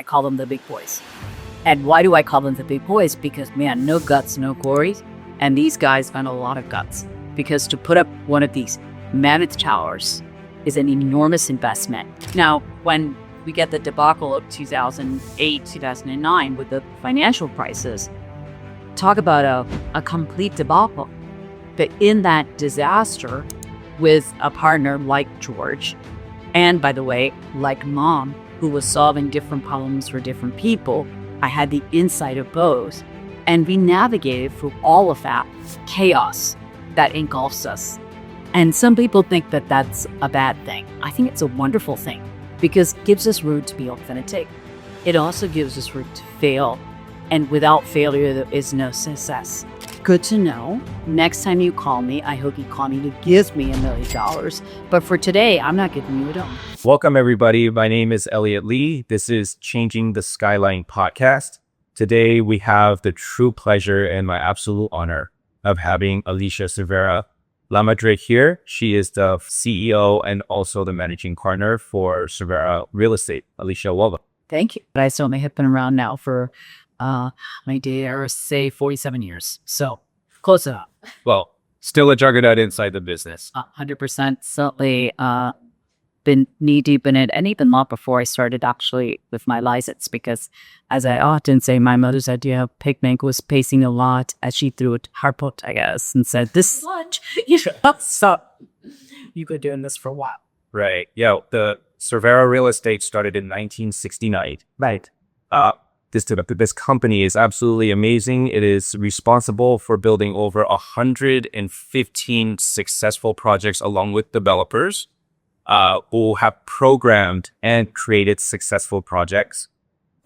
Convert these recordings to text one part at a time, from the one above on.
I call them the big boys. And why do I call them the big boys? Because, man, no guts, no glories. And these guys found a lot of guts. Because to put up one of these mammoth towers is an enormous investment. Now, when we get the debacle of 2008, 2009 with the financial crisis, talk about a complete debacle. But in that disaster, with a partner like George, and by the way, like Mom, who was solving different problems for different people, I had the insight of both. And we navigated through all of that chaos that engulfs us. And some people think that that's a bad thing. I think it's a wonderful thing because it gives us room to be authentic. It also gives us room to fail. And without failure, there is no success. Good to know. Next time you call me, I hope you call me to give me $1 million. But for today, I'm not giving you a dollar. Welcome, everybody. My name is Elliot Lee. This is Changing the Skyline podcast. Today, we have the true pleasure and my absolute honor of having Alicia Cervera, Lamadrid here. She is the CEO and also the managing partner for Cervera Real Estate. Alicia, welcome. Thank you. But I still may have been around now for my dare say 47 years. So close enough. Well, still a juggernaut inside the business. 100%. Certainly been knee deep in it, and even long before I started actually with my license, because as I often say, my mother's idea of picnic was pacing a lot as she threw it harput, I guess, and said, "This is lunch. So you've been doing this for a while." Right. Yeah. The Cervera Real Estate started in 1969. Right. This company is absolutely amazing. It is responsible for building over 115 successful projects along with developers who have programmed and created successful projects,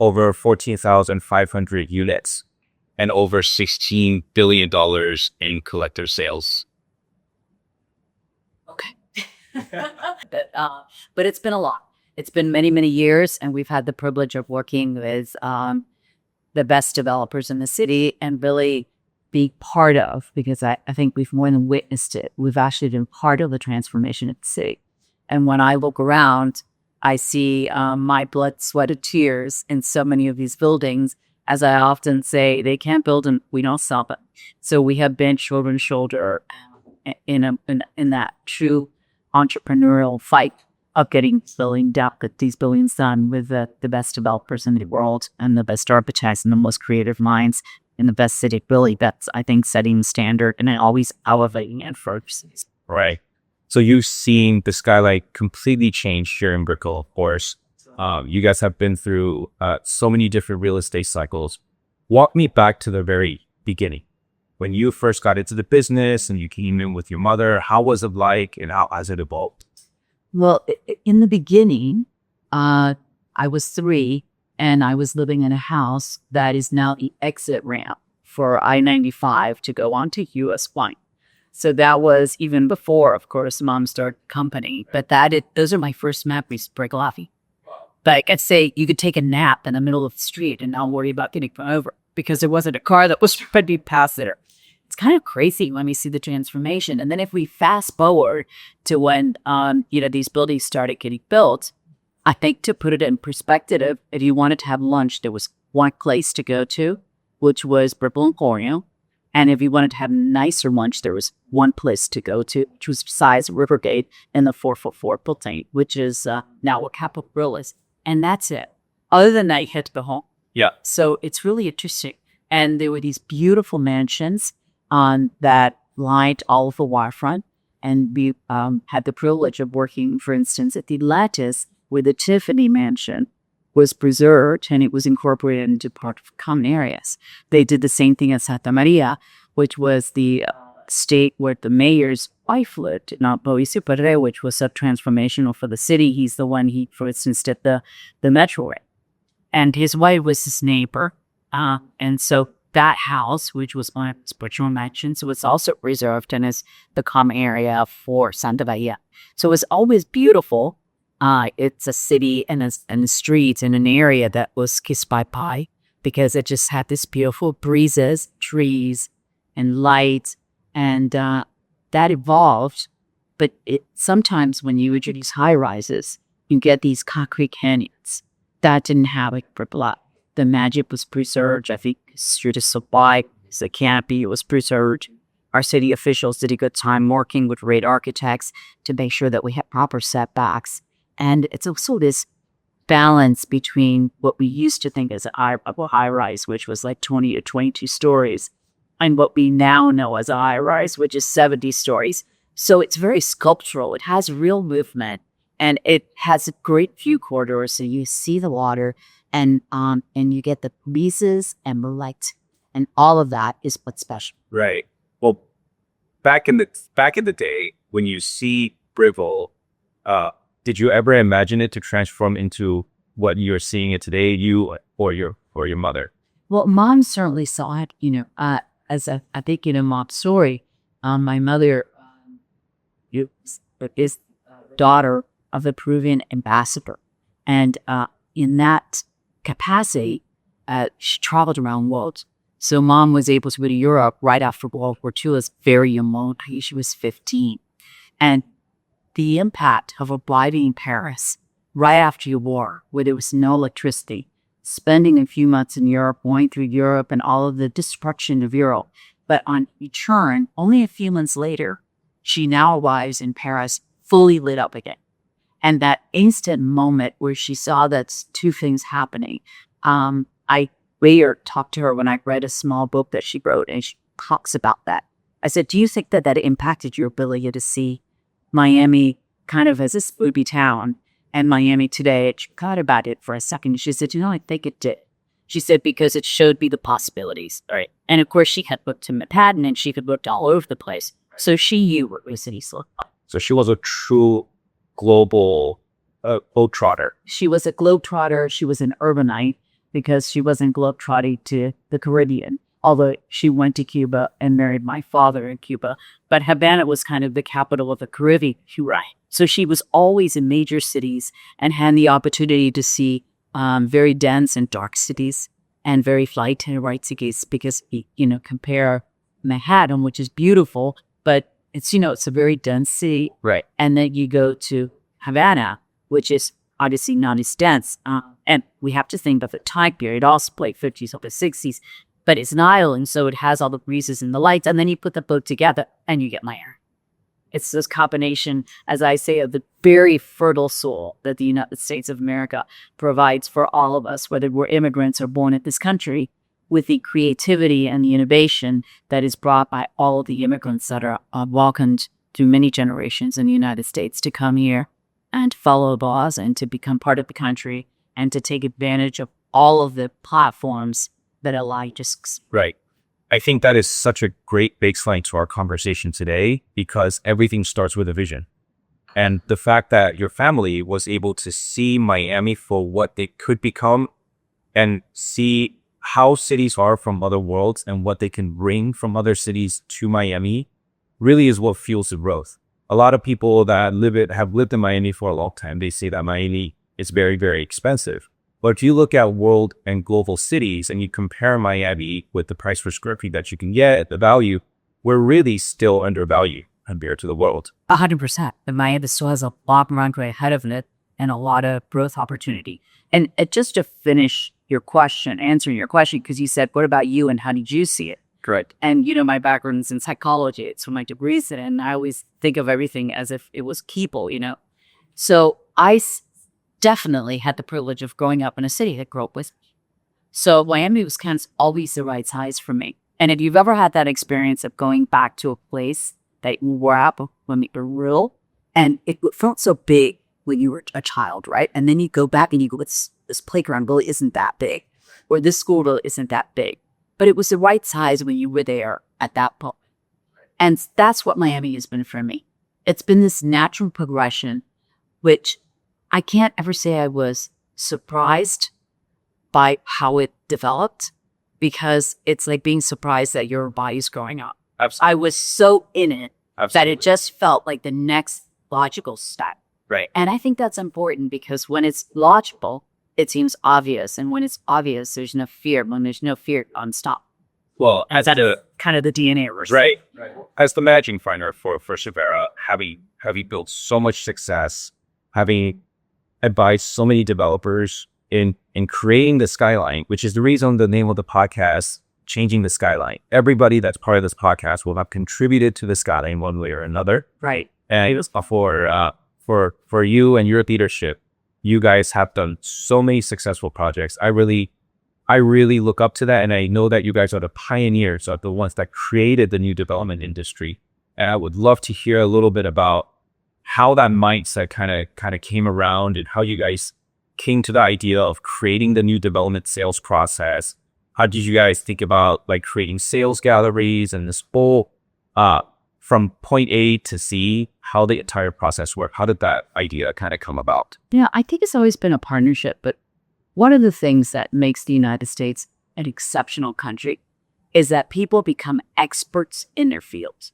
over 14,500 units, and over $16 billion in collector sales. Okay. But it's been a lot. It's been many, many years, and we've had the privilege of working with the best developers in the city and really be part of, because I think we've more than witnessed it. We've actually been part of the transformation of the city. And when I look around, I see my blood, sweat, and tears in so many of these buildings. As I often say, they can't build them, we don't sell them. So we have been shoulder to shoulder in that true entrepreneurial fight of getting these buildings done with the best developers in the world and the best architects and the most creative minds in the best city. Really, that's, I think, setting the standard and then always elevating it first. Right. So you've seen the Skyline completely change here in Brickell, of course. You guys have been through so many different real estate cycles. Walk me back to the very beginning. When you first got into the business and you came in with your mother, how was it like and how has it evolved? Well, in the beginning, I was 3 and I was living in a house that is now the exit ramp for I-95 to go onto US 1. So that was even before, of course, Mom started the company. But those are my first memories of Brickell. Like I'd say you could take a nap in the middle of the street and not worry about getting run over because there wasn't a car that was trying to be past there. It's kind of crazy when we see the transformation. And then if we fast forward to when, these buildings started getting built, I think to put it in perspective, if you wanted to have lunch, there was one place to go to, which was Brickell Emporium. And if you wanted to have nicer lunch, there was one place to go to, which was besides Rivergate in the 444 building, which is now what Capitol Grill is. And that's it. Other than that, you had to go home. Yeah. So it's really interesting. And there were these beautiful mansions that lined all of the waterfront. And we had the privilege of working, for instance, at the Lattice, where the Tiffany mansion was preserved and it was incorporated into part of common areas. They did the same thing at Santa Maria, which was the state where the mayor's wife lived, not Mauricio Perret, which was so transformational for the city. He's the one for instance, did the metro rail. And his wife was his neighbor. And so that house, which was one of his spiritual mansions, was also reserved and is the common area for Santa Maria. So it was always beautiful. It's a city and a street in an area that was kissed by pie because it just had this beautiful breezes, trees, and light. And that evolved. But sometimes when you introduce high rises, you get these concrete canyons that didn't happen for Blood. The magic was preserved. I think through the supply, the canopy was preserved. Our city officials did a good time working with great architects to make sure that we had proper setbacks. And it's also this balance between what we used to think as a high rise, which was like 20 to 22 stories, and what we now know as a high rise, which is 70 stories. So it's very sculptural. It has real movement, and it has a great view corridor. So you see the water, and you get the breezes and the light, and all of that is what's special. Right. Well, back in the day, when you see Brickell, did you ever imagine it to transform into what you're seeing it today, you or your mother? Well, Mom certainly saw it, as I think in a Mom's story. My mother is daughter of the Peruvian ambassador. And in that capacity, she traveled around the world. So Mom was able to go to Europe right after World War II as very young. I think she was 15. And the impact of arriving in Paris right after the war, where there was no electricity, spending a few months in Europe, going through Europe and all of the destruction of Europe. But on return, only a few months later, she now arrives in Paris fully lit up again. And that instant moment where she saw that's two things happening. I later talked to her when I read a small book that she wrote, and she talks about that. I said, do you think that impacted your ability to see Miami kind of as a spooky town and Miami today? She thought about it for a second. She said, I think it did. She said, because it showed me the possibilities. All right. And of course, she had looked to Manhattan, and she had looked all over the place. So she knew what was in East Look. So she was a true global globetrotter. She was a globetrotter. She was an urbanite because she wasn't globetrotting to the Caribbean, although she went to Cuba and married my father in Cuba. But Havana was kind of the capital of the Caribbean. Right. So she was always in major cities and had the opportunity to see very dense and dark cities and very light and bright cities, because, compare Manhattan, which is beautiful, but it's a very dense city. Right. And then you go to Havana, which is obviously not as dense. And we have to think of the time period, also late 50s over 60s, but it's an island, so it has all the breezes and the lights. And then you put the boat together and you get Miami. It's this combination, as I say, of the very fertile soil that the United States of America provides for all of us, whether we're immigrants or born in this country, with the creativity and the innovation that is brought by all of the immigrants that are welcomed through many generations in the United States to come here and follow laws and to become part of the country and to take advantage of all of the platforms that allow just... Right. I think that is such a great baseline to our conversation today, because everything starts with a vision. And the fact that your family was able to see Miami for what they could become and see how cities are from other worlds and what they can bring from other cities to Miami really is what fuels the growth. A lot of people that have lived in Miami for a long time, they say that Miami is very, very expensive. But if you look at world and global cities and you compare Miami with the price per square feet that you can get at the value, we're really still undervalued compared to the world. 100%. And Miami still has a lot of runway ahead of it and a lot of growth opportunity. And just to finish answering your question, because you said, what about you and how did you see it? Correct. And, my background is in psychology. It's what my degree's in, and I always think of everything as if it was people, So I definitely had the privilege of growing up in a city that grew up with me. So Miami was kind of always the right size for me. And if you've ever had that experience of going back to a place that you were at when you were real, and it felt so big when you were a child, right? And then you go back and you go, this playground really isn't that big, or this school really isn't that big. But it was the right size when you were there at that point. And that's what Miami has been for me. It's been this natural progression, which I can't ever say I was surprised by how it developed, because it's like being surprised that your body's growing up. Absolutely. I was so in it that it just felt like the next logical step. Right. And I think that's important, because when it's logical, it seems obvious. And when it's obvious, there's no fear. When there's no fear, stop. Well, as that's kind of the DNA. Right. As the managing partner for Cervera, having built so much success, having advised so many developers in creating the Skyline, which is the reason the name of the podcast, Changing the Skyline. Everybody that's part of this podcast will have contributed to the Skyline one way or another. Right. And for you and your leadership, you guys have done so many successful projects. I really look up to that, and I know that you guys are the pioneers, are the ones that created the new development industry. And I would love to hear a little bit about how that mindset kind of came around, and how you guys came to the idea of creating the new development sales process. How did you guys think about like creating sales galleries and this whole from point A to C, how the entire process worked? How did that idea kind of come about? Yeah, I think it's always been a partnership, but one of the things that makes the United States an exceptional country is that people become experts in their fields.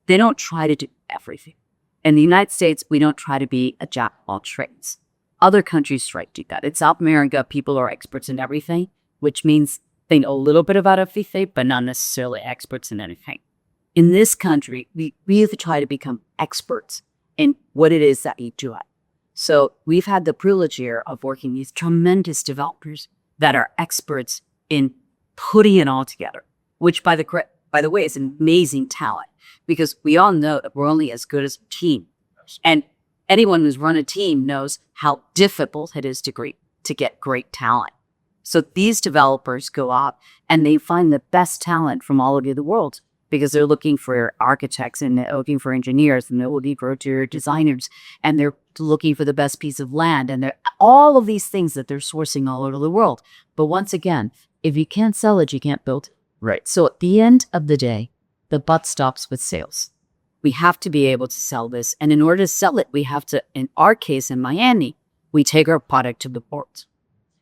They don't try to do everything. In the United States, we don't try to be a jack of all trades. Other countries try to do that. In South America, people are experts in everything, which means they know a little bit about everything, but not necessarily experts in anything. In this country, we really try to become experts in what it is that you do it. So we've had the privilege here of working with these tremendous developers that are experts in putting it all together, which by the way, is an amazing talent, because we all know that we're only as good as a team. And anyone who's run a team knows how difficult it is to get great talent. So these developers go out and they find the best talent from all over the world, because they're looking for architects, and they're looking for engineers, and they're looking for interior designers, and they're looking for the best piece of land, and they're all of these things that they're sourcing all over the world. But once again, if you can't sell it, you can't build it. Right. So at the end of the day, the buck stops with sales. We have to be able to sell this. And in order to sell it, we have to, in our case in Miami, we take our product to the port,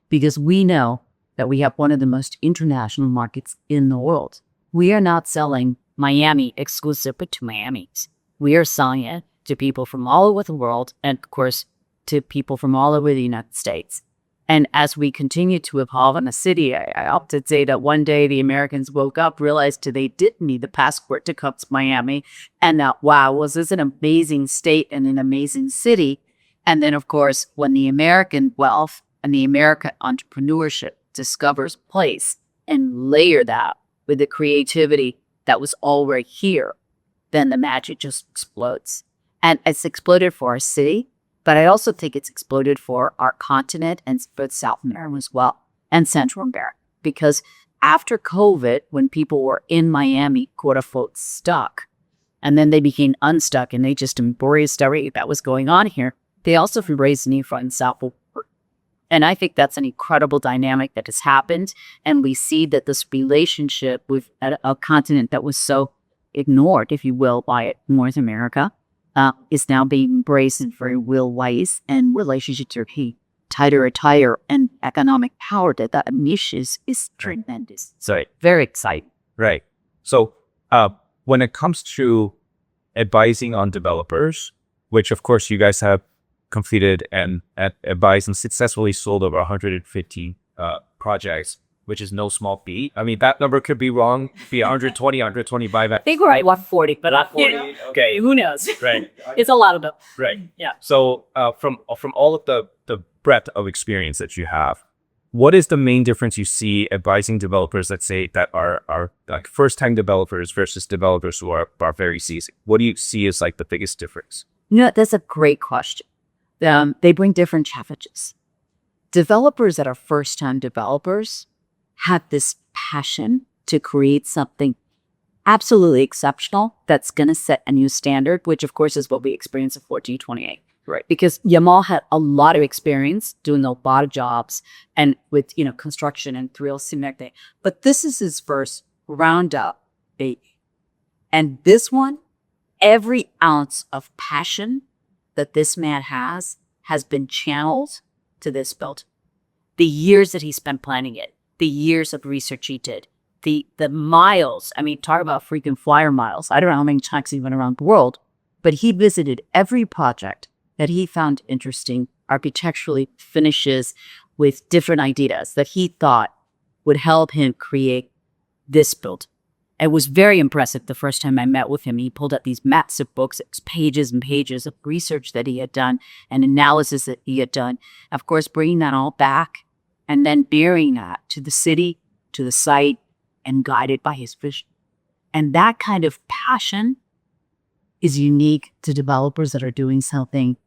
because we know that we have one of the most international markets in the world. We are not selling Miami exclusively to Miamis. We are selling it to people from all over the world, and of course, to people from all over the United States. And as we continue to evolve in the city, I often say that one day the Americans woke up, realized they didn't need the passport to come to Miami, and that, wow, was this an amazing state and an amazing city? And then, of course, when the American wealth and the American entrepreneurship discovers place and layer that with the creativity that was already here, then the magic just explodes. And it's exploded for our city, but I also think it's exploded for our continent, and both South America as well, and Central America. Because after COVID, when people were in Miami, quote unquote, stuck, and then they became unstuck and they just embraced everything that was going on here, they also embraced New Front and South. And I think that's an incredible dynamic that has happened. And we see that this relationship with a continent that was so ignored, if you will, by North America, is now being embraced in very real ways. And relationships are tighter, and economic power that unleashes is tremendous. So Very exciting. right. So when it comes to advising on developers, which of course you guys have completed and advised and successfully sold over 150 projects, which is no small feat. I mean, that number could be wrong, be 120, 125. I think we're at 140, but 140. Okay. Who knows? Right. It's a lot of them. Right. Yeah. So from all of the breadth of experience that you have, what is the main difference you see advising developers, let's say, that are like first-time developers versus developers who are very seasoned? What do you see as like the biggest difference? That's a great question. They bring different challenges. Developers that are first-time developers have this passion to create something absolutely exceptional that's going to set a new standard, which of course is what we experience at 1428. Right. Because Yamal had a lot of experience doing a lot of jobs and with, construction and thrill connecting. But this is his first roundup baby. And this one, every ounce of passion that this man has been channeled to this build. The years that he spent planning it, the years of research he did, the miles. I mean, talk about freaking flyer miles. I don't know how many times he went around the world, but he visited every project that he found interesting, architecturally, finishes with different ideas that he thought would help him create this build. It was very impressive the first time I met with him. He pulled out these massive books, pages and pages of research that he had done and analysis that he had done. Of course, bringing that all back and then bearing that to the city, to the site, and guided by his vision. And that kind of passion is unique to developers that are doing something.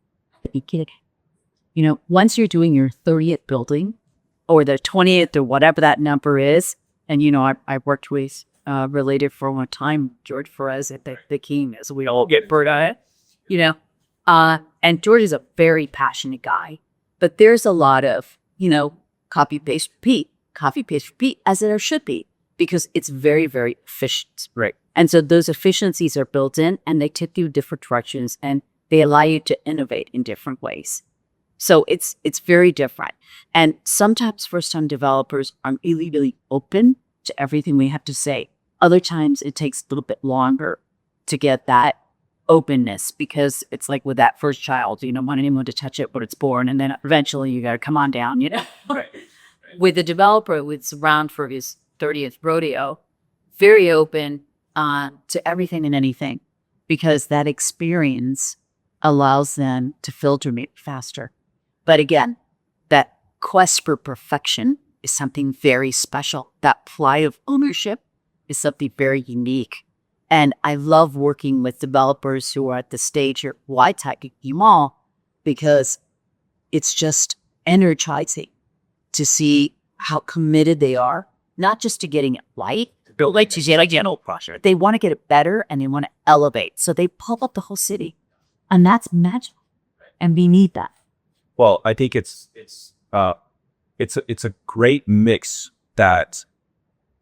Once you're doing your 30th building or the 20th or whatever that number is, and, I worked with, related for one time, George Perez at the King, as we all get bird eye, and George is a very passionate guy, but there's a lot of, copy, paste, repeat, as there should be, because it's very, very efficient. Right. And so those efficiencies are built in, and they take you different directions, and they allow you to innovate in different ways. So it's very different. And sometimes first-time developers are really, really open to everything we have to say. Other times it takes a little bit longer to get that openness, because it's like with that first child, you don't want anyone to touch it when it's born. And then eventually you got to come on down, Right. With the developer who's around for his 30th rodeo, very open to everything and anything, because that experience allows them to filter me faster. But again, that quest for perfection is something very special. That pride of ownership is something very unique. And I love working with developers who are at the stage here, YTech Mall, because it's just energizing to see how committed they are, not just to getting it right, but like to get a general project. They want to get it better, and they want to elevate. So they pop up the whole city, and that's magical. And we need that. Well, I think it's a great mix that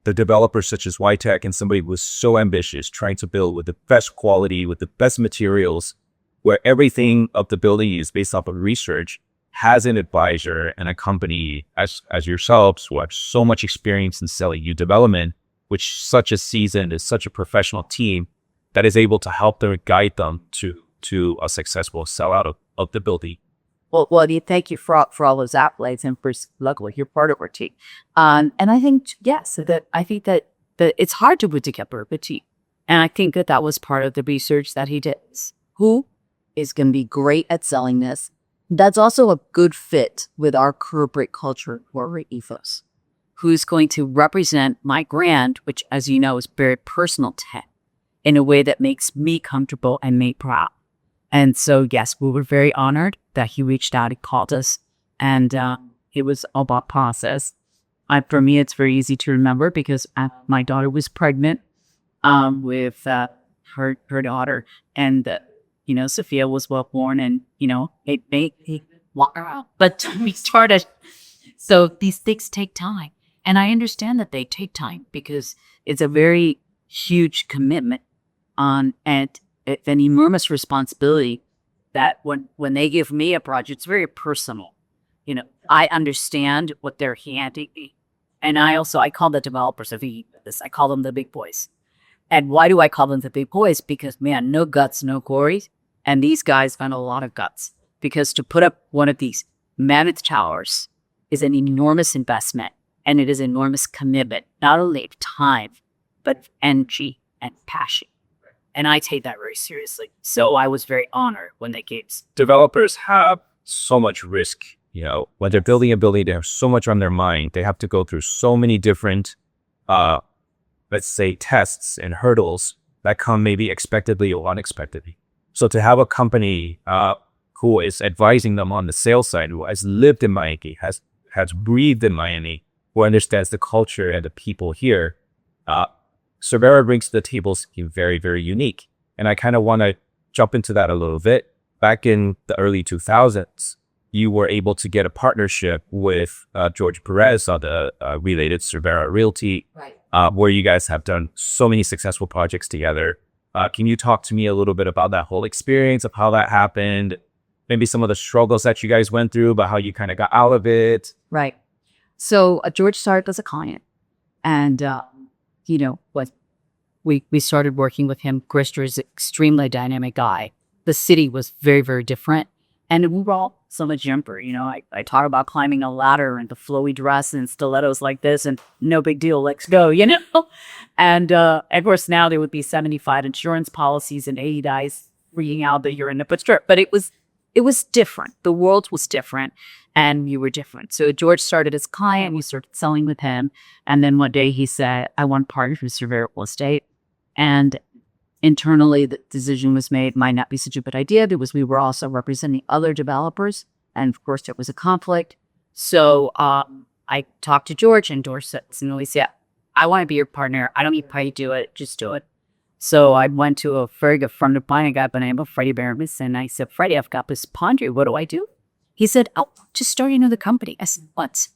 the developers such as YTech and somebody who was so ambitious, trying to build with the best quality, with the best materials, where everything of the building is based off of research, has an advisor and a company as yourselves who have so much experience in selling new development, which such a seasoned is such a professional team that is able to help them guide them to a successful sellout of the building. Well, thank you for all those accolades, and for luckily you're part of our team. And I think that it's hard to put together a team, and I think that was part of the research that he did. Who is going to be great at selling this? That's also a good fit with our corporate culture, corporate ethos. Who's going to represent my brand, which, as you know, is very personal to him, in a way that makes me comfortable and me proud. And so, yes, we were very honored that he reached out and called us, and it was all about process. For me, it's very easy to remember, because my daughter was pregnant with her daughter, and Sophia was well born, and it walk around. But we started. So these things take time, and I understand that they take time, because it's a very huge commitment and an enormous responsibility. That when they give me a project, it's very personal. I understand what they're handing me. And I call the developers I call them the big boys. And why do I call them the big boys? Because, man, no guts, no quarries. And these guys found a lot of guts, because to put up one of these mammoth towers is an enormous investment, and it is an enormous commitment, not only of time, but of energy and passion. And I take that very seriously. So I was very honored when they came. Developers have so much risk. When they're building a building, they have so much on their mind. They have to go through so many different, let's say, tests and hurdles that come maybe expectedly or unexpectedly. So to have a company who is advising them on the sales side, who has lived in Miami, has breathed in Miami, who understands the culture and the people here, Cervera brings to the table something very, very unique. And I kind of want to jump into that a little bit. Back in the early 2000s, you were able to get a partnership with George Perez on the related Cervera Realty, Right. Where you guys have done so many successful projects together. Can you talk to me a little bit about that whole experience, of how that happened, maybe some of the struggles that you guys went through, but how you kind of got out of it? Right. So George started as a client, and we started working with him. Krister is an extremely dynamic guy. The city was very, very different, and we were all so much younger. I talk about climbing a ladder and the flowy dress and stilettos like this, and no big deal, let's go, And of course, now there would be 75 insurance policies and 80 guys freaking out that you're in a foot strip. But it was different. The world was different. and we were different. So George started as client. We started selling with him. And then one day he said, I want to partner with Cervera Real Estate. And internally, the decision was made, might not be such a good idea because we were also representing other developers. And of course, there was a conflict. So I talked to George, and George said, Alicia, I want to be your partner. I don't need to pay you to do it. Just do it. So I went to a very good friend of mine, a guy by the name of Freddie Baramis, and I said, Freddie, I've got this pondry. What do I do? He said, oh, just start another company. I said, what?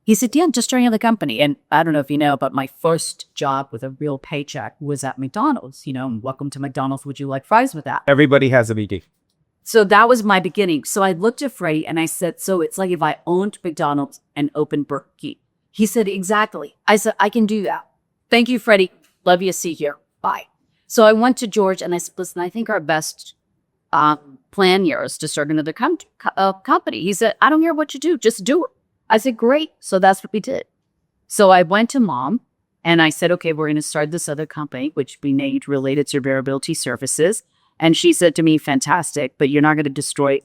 He said, yeah, just start another company. And I don't know if you know, but my first job with a real paycheck was at McDonald's. You know, welcome to McDonald's. Would you like fries with that? Everybody has a BD. So that was my beginning. So I looked at Freddie and I said, so it's like if I owned McDonald's and opened Burger King. He said, exactly. I said, I can do that. Thank you, Freddie. Love you. See you here. Bye. So I went to George and I said, listen, I think our best plan here is to start another company. He said, I don't care what you do. Just do it. I said, great. So that's what we did. So I went to Mom and I said, okay, we're going to start this other company, which we named Related Surveyability Services. And she said to me, fantastic, but you're not going to destroy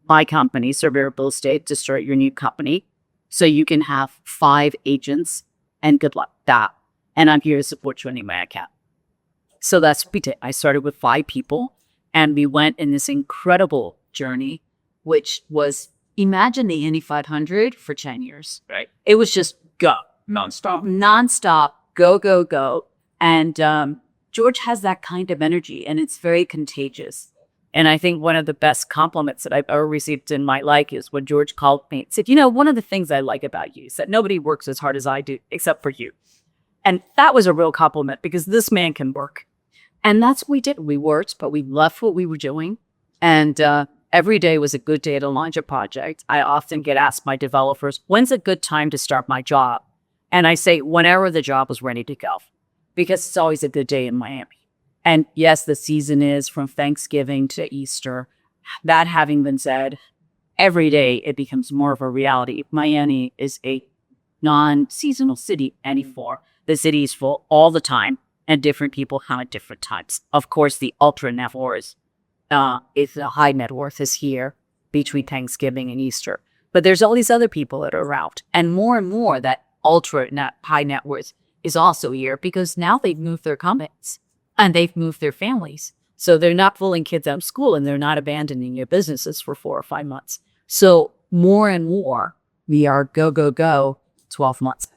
my company, Cervera Real Estate, to start your new company. So you can have 5 agents and good luck with that. And I'm here to support you any way I can. So that's what we did. I started with 5 people and we went in this incredible journey, which was, imagine the Indy 500 for 10 years. Right. It was just go. Nonstop. Go, go, go. And George has that kind of energy and it's very contagious. And I think one of the best compliments that I've ever received in my life is when George called me and said, you know, one of the things I like about you is that nobody works as hard as I do, except for you. And that was a real compliment because this man can work. And that's what we did. We worked, but we loved what we were doing. And every day was a good day to launch a project. I often get asked by developers, when's a good time to start my job? And I say, whenever the job is ready to go, because it's always a good day in Miami. And yes, the season is from Thanksgiving to Easter. That having been said, every day it becomes more of a reality. Miami is a non-seasonal city anymore. The city is full all the time, and different people come at different times. Of course, the ultra net worth is the high net worth is here between Thanksgiving and Easter. But there's all these other people that are around, and more that ultra high net worth is also here because now they've moved their companies and they've moved their families. So they're not pulling kids out of school and they're not abandoning their businesses for 4 or 5 months. So more and more, we are go, go, go 12 months.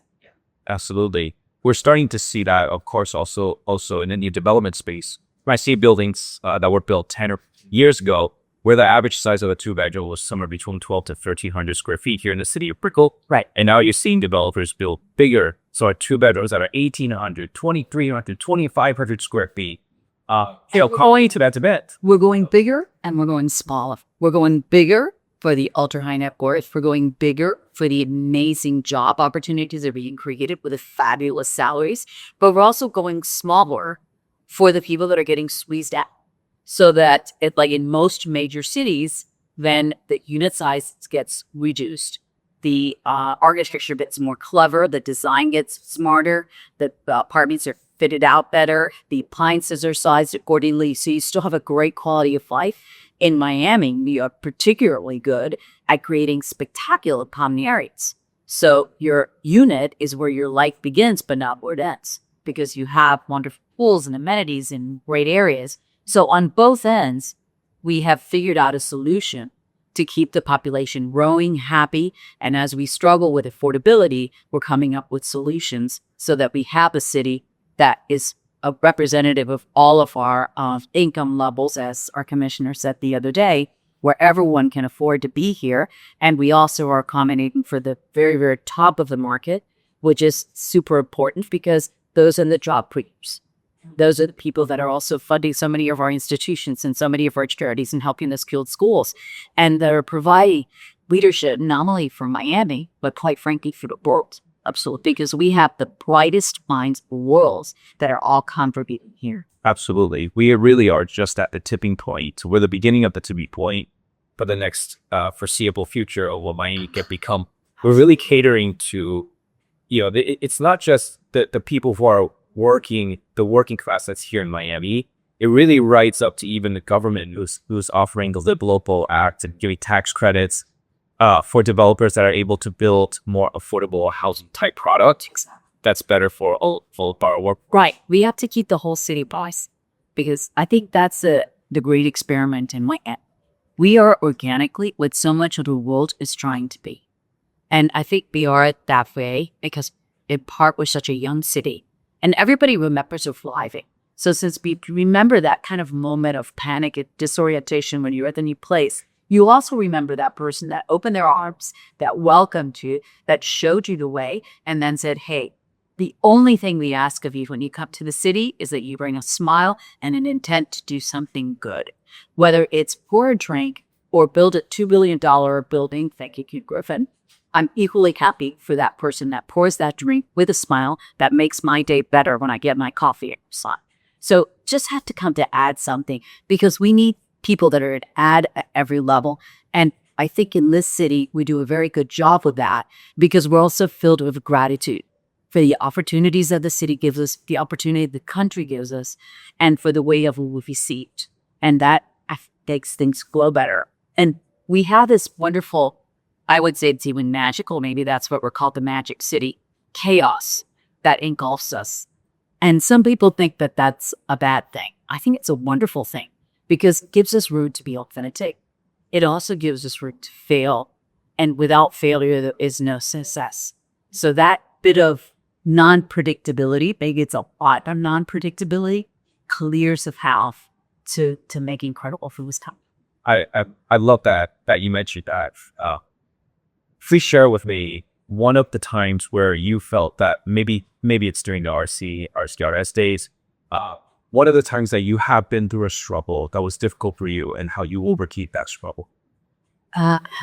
Absolutely. We're starting to see that, of course, also in the new development space. I see buildings that were built 10 or years ago where the average size of a 2-bedroom was somewhere between 12 to 1,300 square feet here in the city of Brickell. Right. And now you're seeing developers build bigger. So our 2-bedrooms that are 1,800, 2,300, 2,500 square feet. Calling to that debate. We're going bigger and we're going smaller. We're going bigger for the ultra high net worth. We're going bigger for the amazing job opportunities that are being created with the fabulous salaries. But we're also going smaller for the people that are getting squeezed out. So that like in most major cities, then the unit size gets reduced. The architecture gets more clever. The design gets smarter. The apartments are fitted out better. The appliances are sized accordingly. So you still have a great quality of life. In Miami, we are particularly good at creating spectacular common areas. So your unit is where your life begins, but not where it ends, because you have wonderful pools and amenities in great areas. So on both ends, we have figured out a solution to keep the population growing, happy. And as we struggle with affordability, we're coming up with solutions so that we have a city that is a representative of all of our income levels, as our commissioner said the other day, where everyone can afford to be here. And we also are accommodating for the very, very top of the market, which is super important because those are the job creators. Those are the people that are also funding so many of our institutions and so many of our charities and helping us build schools. And they're providing leadership not only for Miami, but quite frankly for the world. Absolutely. Because we have the brightest minds in the world that are all contributing here. Absolutely. We really are just at the tipping point. We're the beginning of the tipping point for the next foreseeable future of what Miami can become. We're really catering to, it's not just the people who are working, the working class that's here in Miami. It really rides up to even the government who's offering the Live Local Act and giving tax credits. for developers that are able to build more affordable housing type product. That's better for all borrower. Right. We have to keep the whole city price because I think that's the great experiment in my end. We are organically what so much of the world is trying to be. And I think we are that way because in part we're such a young city and everybody remembers our thriving. So since we remember that kind of moment of panic and disorientation when you're at the new place, you also remember that person that opened their arms, that welcomed you, that showed you the way, and then said, hey, the only thing we ask of you when you come to the city is that you bring a smile and an intent to do something good. Whether it's pour a drink or build a $2 billion building, thank you, Keith Griffin, I'm equally happy for that person that pours that drink with a smile that makes my day better when I get my coffee at slot. So just have to come to add something because we need people that are at every level. And I think in this city, we do a very good job with that because we're also filled with gratitude for the opportunities that the city gives us, the opportunity the country gives us, and for the way of we received. And that makes things flow better. And we have this wonderful, I would say it's even magical, maybe that's what we're called the magic city, chaos that engulfs us. And some people think that that's a bad thing. I think it's a wonderful thing because it gives us room to be authentic. It also gives us room to fail. And without failure, there is no success. So that bit of non-predictability, maybe it's a lot of non-predictability, clears the path to make incredible food time. I love that you mentioned that. Please share with me one of the times where you felt that maybe it's during the RCRS days. One of the times that you have been through a struggle that was difficult for you and how you overcame that struggle.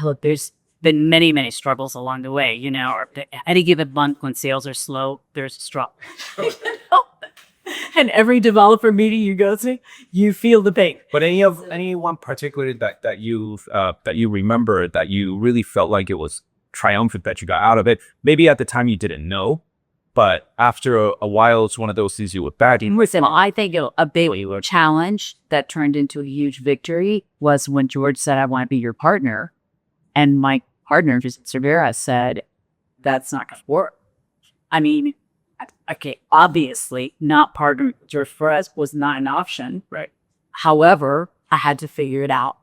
Look, there's been many, many struggles along the way, you know, or any given month when sales are slow, there's a struggle. And every developer meeting you go to, you feel the pain. But anyone particularly that you remember that you really felt like it was triumphant that you got out of it? Maybe at the time you didn't know, but after a while, it's one of those things you would bad. Listen, I think a big challenge that turned into a huge victory was when George said, I want to be your partner. And my partner, Alicia Cervera, said, that's not going to work. I mean, okay, obviously, not partnering with George for us was not an option. Right. However, I had to figure it out.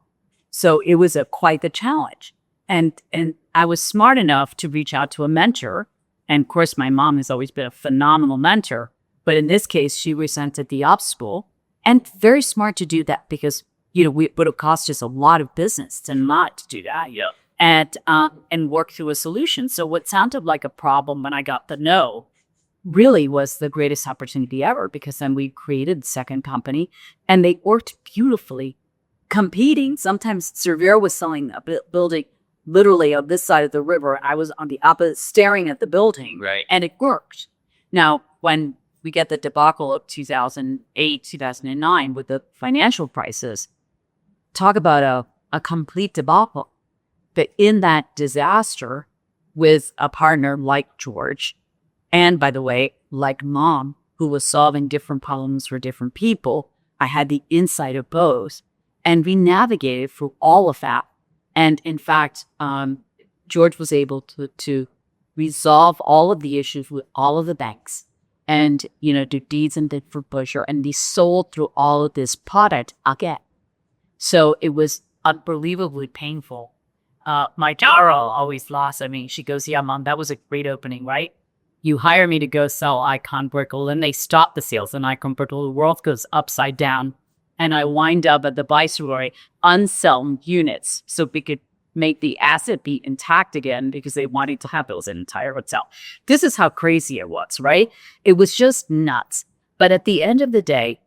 So it was quite the challenge. And I was smart enough to reach out to a mentor. And of course, my mom has always been a phenomenal mentor. But in this case, she was sent to the ops school. And very smart to do that because, you know, it would have cost us a lot of business to not do that. Yeah. And work through a solution. So what sounded like a problem when I got the no really was the greatest opportunity ever because then we created the second company and they worked beautifully, competing. Sometimes Cervera was selling a building literally on this side of the river. I was on the opposite, staring at the building. Right. And it worked. Now, when we get the debacle of 2008, 2009 with the financial crisis, talk about a complete debacle. But in that disaster with a partner like George, and by the way, like Mom, who was solving different problems for different people, I had the insight of both. And we navigated through all of that. And in fact, George was able to resolve all of the issues with all of the banks and, you know, do deeds and did for pusher. And they sold through all of this product again. So it was unbelievably painful. My daughter always laughs at me. She goes, yeah, Mom, that was a great opening, right? You hire me to go sell Icon Brickle, and they stop the sales, and Icon Brickle, the world goes upside down. And I wind up at the Viceroy unselling units so we could make the asset be intact again because they wanted to have those an entire hotel. This is how crazy it was, right? It was just nuts. But at the end of the day,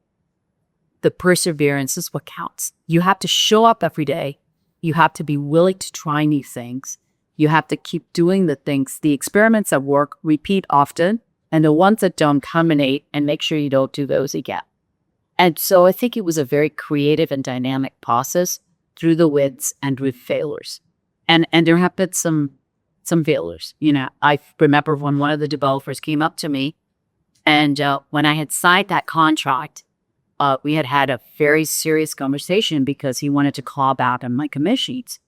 the perseverance is what counts. You have to show up every day. You have to be willing to try new things. You have to keep doing the things, the experiments that work, repeat often, and the ones that don't culminate and make sure you don't do those again. And so I think it was a very creative and dynamic process through the wins and with failures. And there have been some failures. You know, I remember when one of the developers came up to me and when I had signed that contract, we had a very serious conversation because he wanted to claw back on my commissions.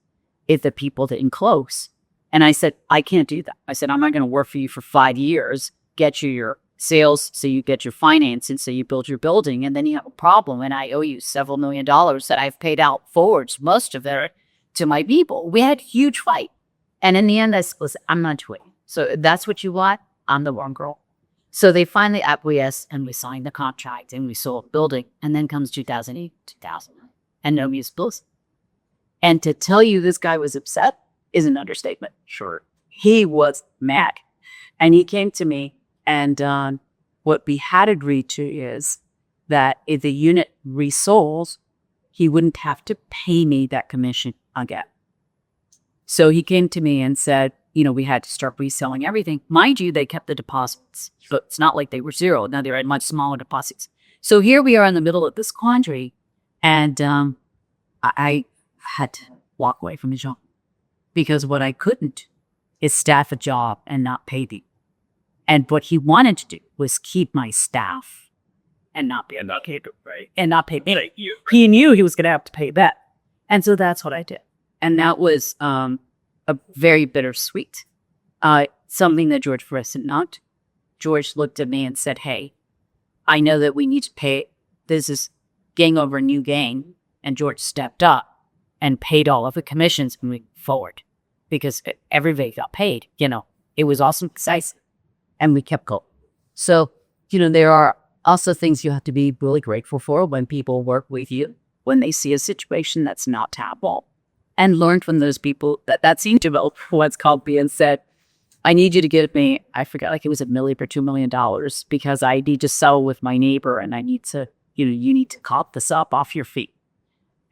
if the people didn't close. And I said, I can't do that. I said, I'm not going to work for you for 5 years, get you your sales so you get your financing so you build your building, and then you have a problem and I owe you several $1,000,000 that I've paid out forwards, most of it, to my people. We had a huge fight. And in the end, I said, listen, I'm not doing it. So if that's what you want, I'm the wrong girl. So they finally acquiesced and we signed the contract and we sold the building. And then comes 2008, 2009, and no music blues. And to tell you this guy was upset is an understatement. Sure. He was mad. And he came to me, and what we had agreed to is that if the unit resold, he wouldn't have to pay me that commission again. So he came to me and said, we had to start reselling everything. Mind you, they kept the deposits. So it's not like they were zero. Now they were at much smaller deposits. So here we are in the middle of this quandary, and I had to walk away from the job because what I couldn't is staff a job and not pay them. And what he wanted to do was keep my staff and not pay Right. and not pay me. He knew he was going to have to pay that. And so that's what I did. And that was a very bittersweet. Something that George Forrest did not. George looked at me and said, hey, I know that we need to pay. This is gang over new gang. And George stepped up and paid all of the commissions moving forward because everybody got paid. It was awesome, precise. And we kept going. So, there are also things you have to be really grateful for when people work with you, when they see a situation that's not tenable. And learn from those people that seemed to develop what's called me and said, I need you to give me, I forgot, like it was $1 million or $2 million because I need to sell with my neighbor and I need to, you need to cop this up off your feet.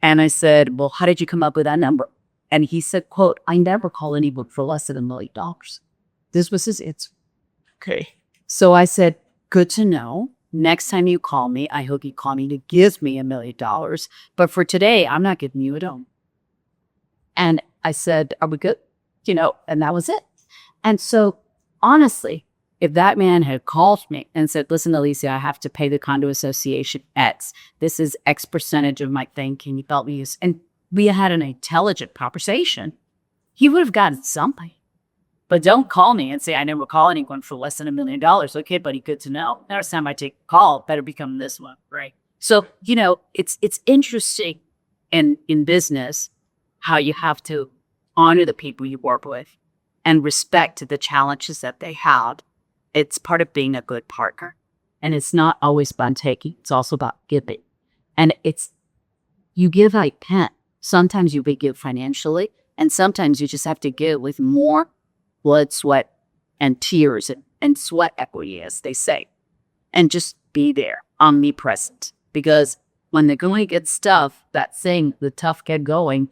And I said, well, how did you come up with that number? And he said, quote, I never call anyone for less than $1 million. This was his answer. Okay. So I said, good to know. Next time you call me, I hope you call me to give me $1 million. But for today, I'm not giving you a dome. And I said, are we good? And that was it. And so honestly, if that man had called me and said, listen, Alicia, I have to pay the condo association X. This is X percentage of my thing. Can you help me use? And we had an intelligent conversation. He would have gotten something. But don't call me and say, I never call anyone for less than $1 million. Okay, buddy, good to know. Next time I take a call, it better become this one, right? So, it's interesting in business how you have to honor the people you work with and respect the challenges that they have. It's part of being a good partner. And it's not always about taking. It's also about giving. And you give like pen. Sometimes you give financially, and sometimes you just have to give with more blood, sweat, and tears, and sweat equity, as they say. And just be there, omnipresent. Because when the going gets tough, that saying, the tough get going,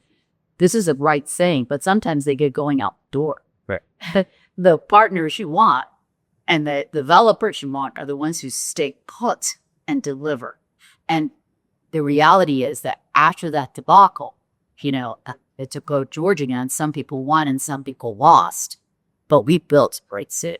this is a right saying, but sometimes they get going out the door. Right. The partners you want and the developers you want are the ones who stay put and deliver. And the reality is that after that debacle, it took go George again. Some people won and some people lost. But we built a great city.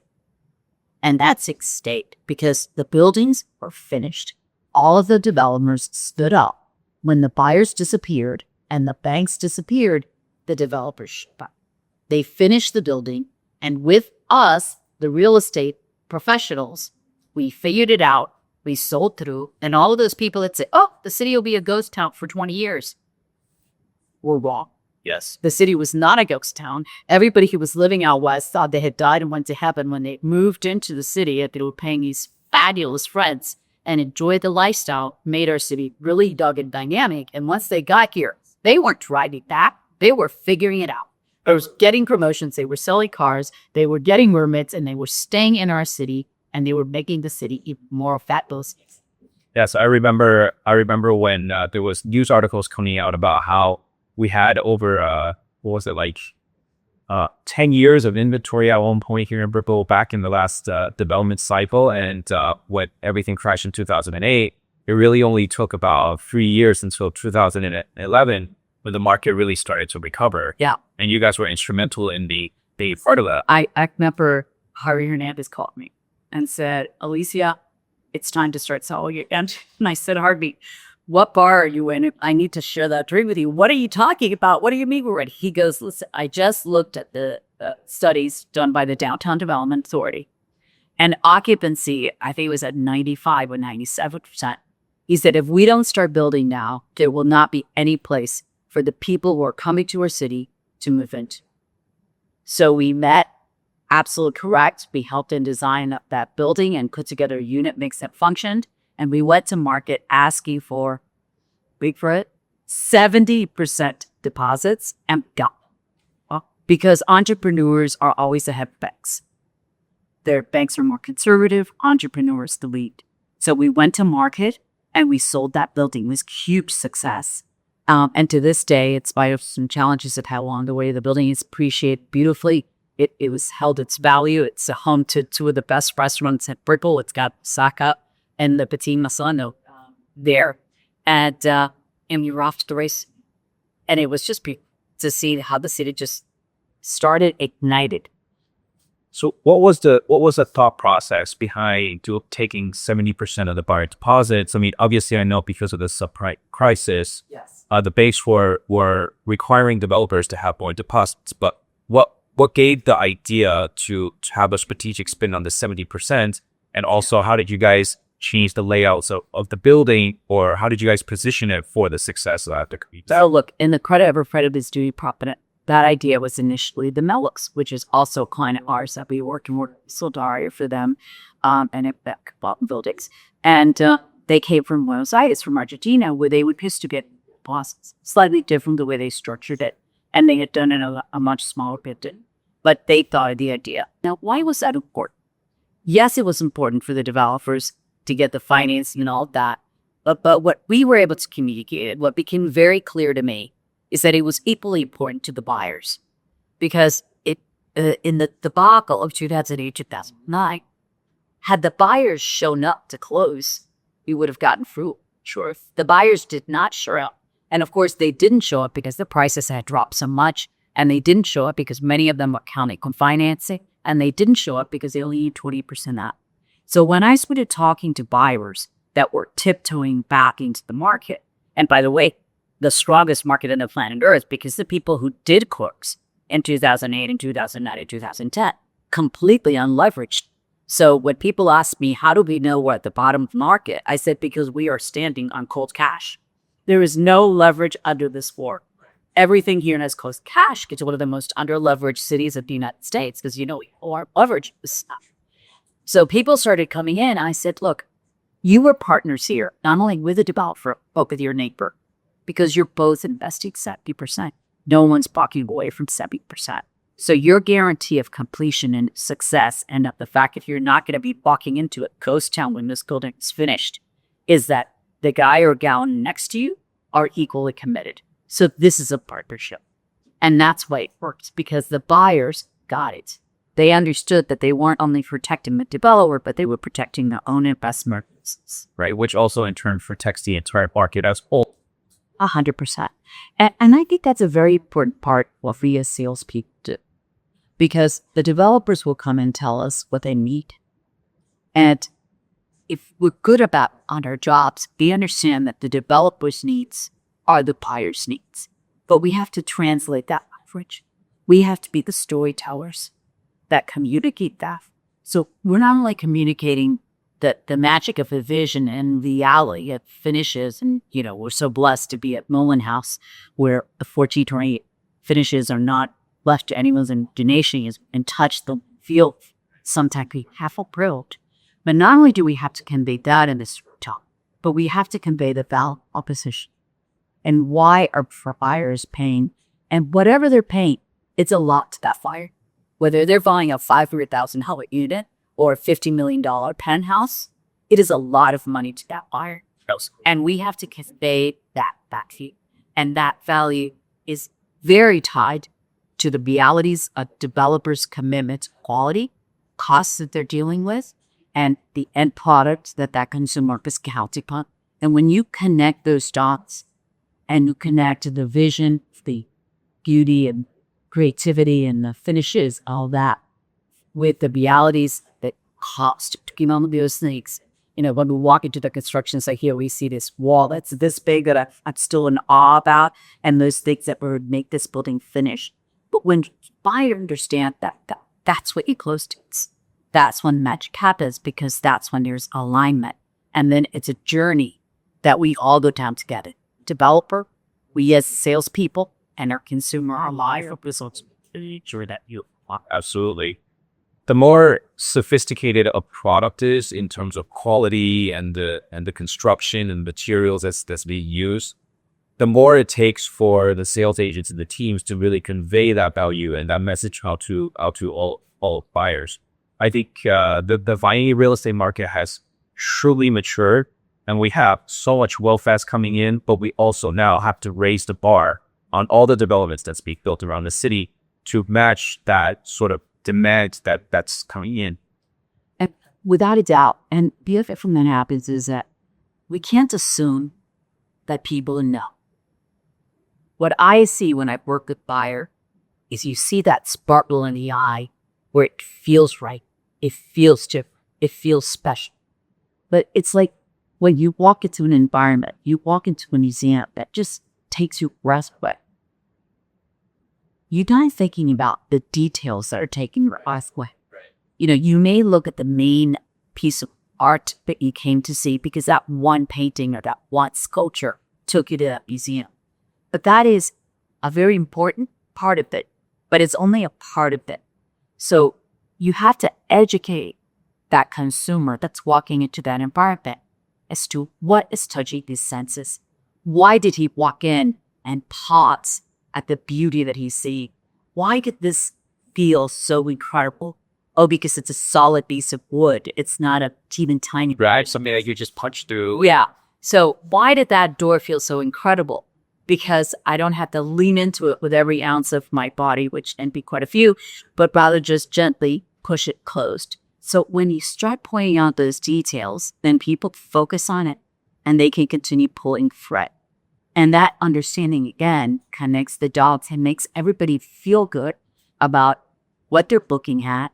And that's state because the buildings were finished. All of the developers stood up. When the buyers disappeared and the banks disappeared, the developers shut up. They finished the building. And with us, the real estate professionals, we figured it out. We sold through. And all of those people that say, oh, the city will be a ghost town for 20 years. Were wrong. Yes. The city was not a ghost town. Everybody who was living out west thought they had died and went to heaven when they moved into the city and they were paying these fabulous rents and enjoyed the lifestyle, made our city really dug and dynamic. And once they got here, they weren't driving back. They were figuring it out. They were getting promotions. They were selling cars. They were getting roommates, and they were staying in our city, and they were making the city even more fabulous. Yes, I remember when there was news articles coming out about how we had over, 10 years of inventory at one point here in Ripple back in the last development cycle. And when everything crashed in 2008, it really only took about 3 years until 2011 when the market really started to recover. Yeah. And you guys were instrumental in being part of that. I remember Harvey Hernandez called me and said, Alicia, it's time to start selling again. And I said, Harvey, what bar are you in? I need to share that dream with you. What are you talking about? What do you mean we're ready? He goes, listen, I just looked at the studies done by the Downtown Development Authority, and occupancy, I think it was at 95 or 97%. He said, if we don't start building now, there will not be any place for the people who are coming to our city to move into. So we met, absolutely correct. We helped in design up that building and put together a unit mix that functioned. And we went to market asking for, wait for it, 70% deposits and got because entrepreneurs are always ahead of banks. Their banks are more conservative, entrepreneurs the lead. So we went to market and we sold that building. It was huge success. And to this day, in spite of some challenges it had along the way, the building is appreciated beautifully. It was held its value. It's a home to two of the best restaurants at Brickell. It's got Saka and the Petit Masano there. And we were off to the race. And it was just to see how the city just started, ignited. So what was the thought process behind taking 70% of the buyer deposits? I mean, obviously, I know because of the subprime crisis, Yes. The banks were requiring developers to have more deposits. But what gave the idea to have a strategic spin on the 70%? And also, how did you guys change the layouts of the building, or how did you guys position it for the success of the community? So look, in the credit ever credit is duty property. That idea was initially the Melix, which is also a client of ours that we work in Soldaria for them, and at buildings. And they came from Buenos Aires, from Argentina, where they would used to get deposits, slightly different the way they structured it. And they had done it a much smaller bit, but they thought of the idea. Now, why was that important? Yes, it was important for the developers to get the financing and all that. But what we were able to communicate, what became very clear to me, is that it was equally important to the buyers. Because in the debacle of 2008, 2009, had the buyers shown up to close, we would have gotten through. Sure. The buyers did not show up. And of course, they didn't show up because the prices had dropped so much. And they didn't show up because many of them were counting on financing. And they didn't show up because they only need 20% up. So when I started talking to buyers that were tiptoeing back into the market, and by the way, the strongest market in the planet Earth, because the people who did close in 2008 and 2009 and 2010, completely unleveraged. So when people ask me, how do we know we're at the bottom of the market? I said, because we are standing on cold cash. There is no leverage under this floor. Everything here has cold cash. It's one of the most under-leveraged cities of the United States because, we are leveraged this stuff. So people started coming in. I said, look, you were partners here, not only with the developer, but with your neighbor, because you're both investing 70%. No one's walking away from 70%. So your guarantee of completion and success, and of the fact that you're not going to be walking into a ghost town when this building is finished, is that the guy or gal next to you are equally committed. So this is a partnership. And that's why it works, because the buyers got it. They understood that they weren't only protecting the developer, but they were protecting their own investment. Right, which also in turn protects the entire market as a whole. 100%. And I think that's a very important part what we as salespeople do. Because the developers will come and tell us what they need. And if we're good about on our jobs, we understand that the developers' needs are the buyers' needs. But we have to translate that leverage. We have to be the storytellers that communicate that. So we're not only communicating the magic of a vision and reality at finishes. And, we're so blessed to be at Mullen House, where the 4G28 finishes are not left to anyone's imagination and touch the feel sometimes we half thrilled. But not only do we have to convey that in this talk, but we have to convey the value proposition and why our buyers paying. And whatever they're paying, it's a lot to that buyer. Whether they're buying a $500,000 unit or a $50 million penthouse, it is a lot of money to that buyer. And we have to convey that value. And that value is very tied to the realities of developers' commitment to quality, costs that they're dealing with, and the end product that consumer is counting upon. And when you connect those dots and you connect the vision, the beauty and creativity and the finishes, all that, with the realities that cost to keep on those things, when we walk into the construction site here, we see this wall that's this big that I'm still in awe about, and those things that would make this building finish. But when buyer understand that's what you close to, that's when magic happens, because that's when there's alignment. And then it's a journey that we all go down together. Developer, we as salespeople, and our consumer are alive. Sure that you absolutely. The more sophisticated a product is in terms of quality and the construction and materials that's being used, the more it takes for the sales agents and the teams to really convey that value and that message out to all buyers. I think the Miami real estate market has truly matured, and we have so much wealth fast coming in, but we also now have to raise the bar on all the developments that's being built around the city to match that sort of demand that's coming in. And without a doubt, and the effect from that happens is that we can't assume that people know. What I see when I work with buyer is you see that sparkle in the eye where it feels right. It feels different. It feels special. But it's like when you walk into an environment, you walk into a museum that just takes your breath away. You're not thinking about the details that are taking your breath away. Right. You may look at the main piece of art that you came to see because that one painting or that one sculpture took you to that museum. But that is a very important part of it, but it's only a part of it. So you have to educate that consumer that's walking into that environment as to what is touching his senses. Why did he walk in and pause at the beauty that he's seeing? Why did this feel so incredible? Oh, because it's a solid piece of wood. It's not a even tiny. Right, something that you just punch through. Yeah. So why did that door feel so incredible? Because I don't have to lean into it with every ounce of my body, which can be quite a few, but rather just gently push it closed. So when you start pointing out those details, then people focus on it and they can continue pulling thread. And that understanding, again, connects the dots and makes everybody feel good about what they're looking at,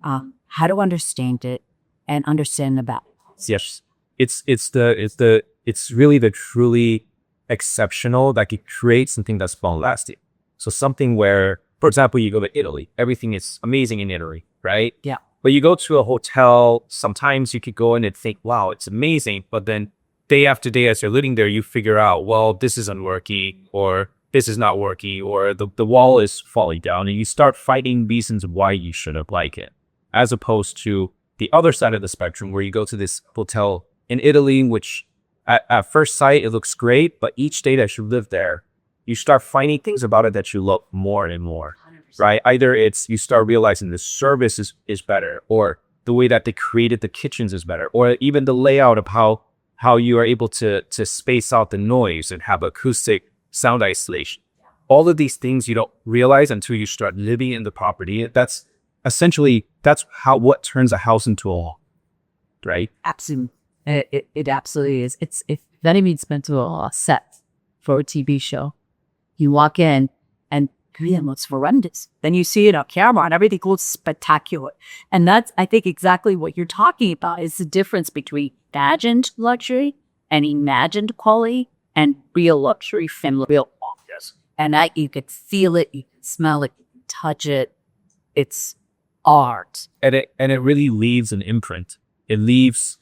how to understand it, and understand about it. Yes, it's really the truly exceptional that could create something that's long lasting. So something where, for example, you go to Italy, everything is amazing in Italy, right? Yeah. But you go to a hotel, sometimes you could go in and think, wow, it's amazing. But then day after day, as you're living there, you figure out, well, this isn't working, or this is not working, or the wall is falling down, and you start finding reasons why you shouldn't like it. As opposed to the other side of the spectrum, where you go to this hotel in Italy, which at first sight, it looks great, but each day that you live there, you start finding things about it that you love more and more, 100%. Right? Either it's you start realizing the service is better, or the way that they created the kitchens is better, or even the layout of how you are able to space out the noise and have acoustic sound isolation. All of these things you don't realize until you start living in the property. That's essentially, what turns a house into a home, right? Absolutely. It absolutely is. It's if anybody's been to a set for a TV show, you walk in and it looks horrendous. Then you see it on camera and everything looks spectacular. And that's, I think, exactly what you're talking about is the difference between imagined luxury and imagined quality and real luxury from real quality. Yes. And that you could feel it, you can smell it, you can touch it. It's art. And it really leaves an imprint. It leaves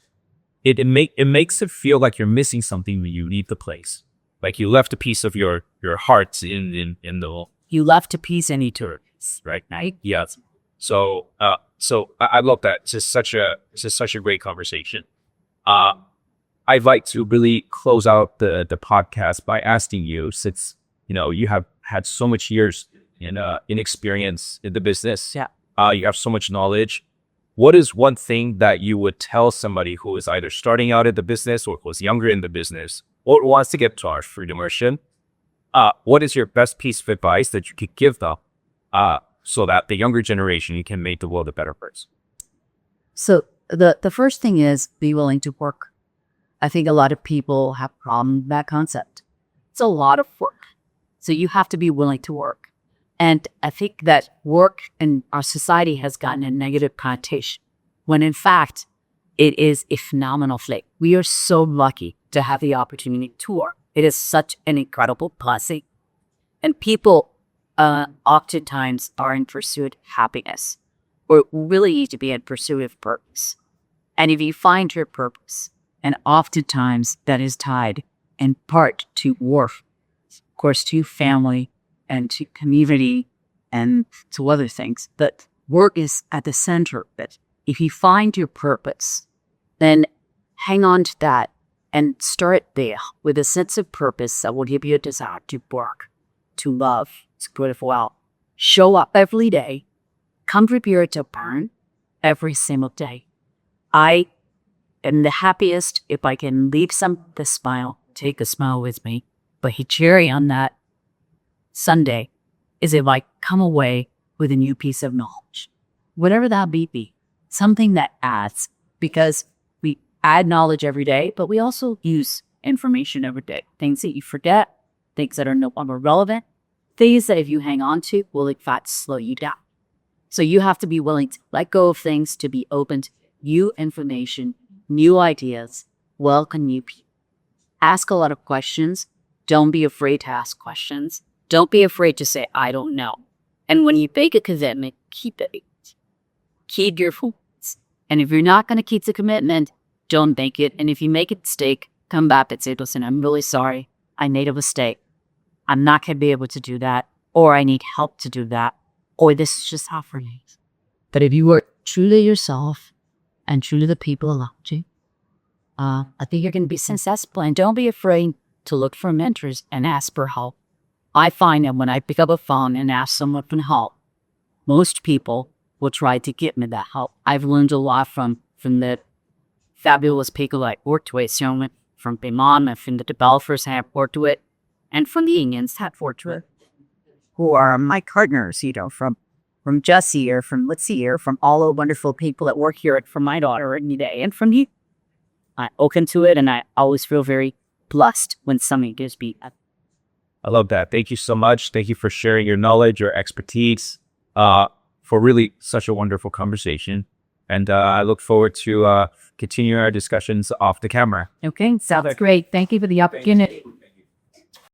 it makes it feel like you're missing something when you leave the place. Like you left a piece of your heart in the you left a piece in eternity, right? Yes. So I love that. It's just such a great conversation. I'd like to really close out the podcast by asking you, since you have had so much years in experience in the business. Yeah. You have so much knowledge. What is one thing that you would tell somebody who is either starting out in the business or was younger in the business or wants to get to our food immersion? What is your best piece of advice that you could give them so that the younger generation can make the world a better place? So the first thing is be willing to work. I think a lot of people have problems with that concept. It's a lot of work. So you have to be willing to work. And I think that work in our society has gotten a negative connotation, when in fact, It is a phenomenal place. We are so lucky to have the opportunity to tour. It is such an incredible blessing. And people oftentimes are in pursuit of happiness, or really need to be in pursuit of purpose. And if you find your purpose, and oftentimes that is tied in part to work, of course, to family and to community and to other things, but work is at the center of it. If you find your purpose, then hang on to that and start there with a sense of purpose that will give you a desire to work, to love, to live well. Show up every day. Come prepared to burn every single day. I am the happiest if I can leave the smile, take a smile with me. But the cherry on that Sunday is if I come away with a new piece of knowledge. Whatever that may be, something that adds, because we add knowledge every day, but we also use information every day. Things that you forget, things that are no longer relevant, things that if you hang on to will in fact slow you down. So you have to be willing to let go of things, to be open to new information, new ideas, welcome new people. Ask a lot of questions. Don't be afraid to ask questions. Don't be afraid to say, I don't know. And when you make a commitment, keep it. Keep your focus. And if you're not going to keep the commitment, don't make it. And if you make a mistake, come back and say, listen, I'm really sorry. I made a mistake. I'm not going to be able to do that. Or I need help to do that. Or this is just how for me. But if you are truly yourself and truly the people around you, I think you're going to be successful. And don't be afraid to look for mentors and ask for help. I find that when I pick up a phone and ask someone for help, most people will try to give me that help. I've learned a lot from the fabulous people I worked with, from Bimon and from the developers I have worked with, and from the unions I have worked with, who are my partners, from Jesse or from Litzy or from all the wonderful people that work here for my daughter every day, and from you. I'm open to it, and I always feel very blessed when somebody gives me that. I love that. Thank you so much. Thank you for sharing your knowledge, your expertise, for really such a wonderful conversation. And I look forward to continuing our discussions off the camera. Okay, sounds great. Thank you for the opportunity.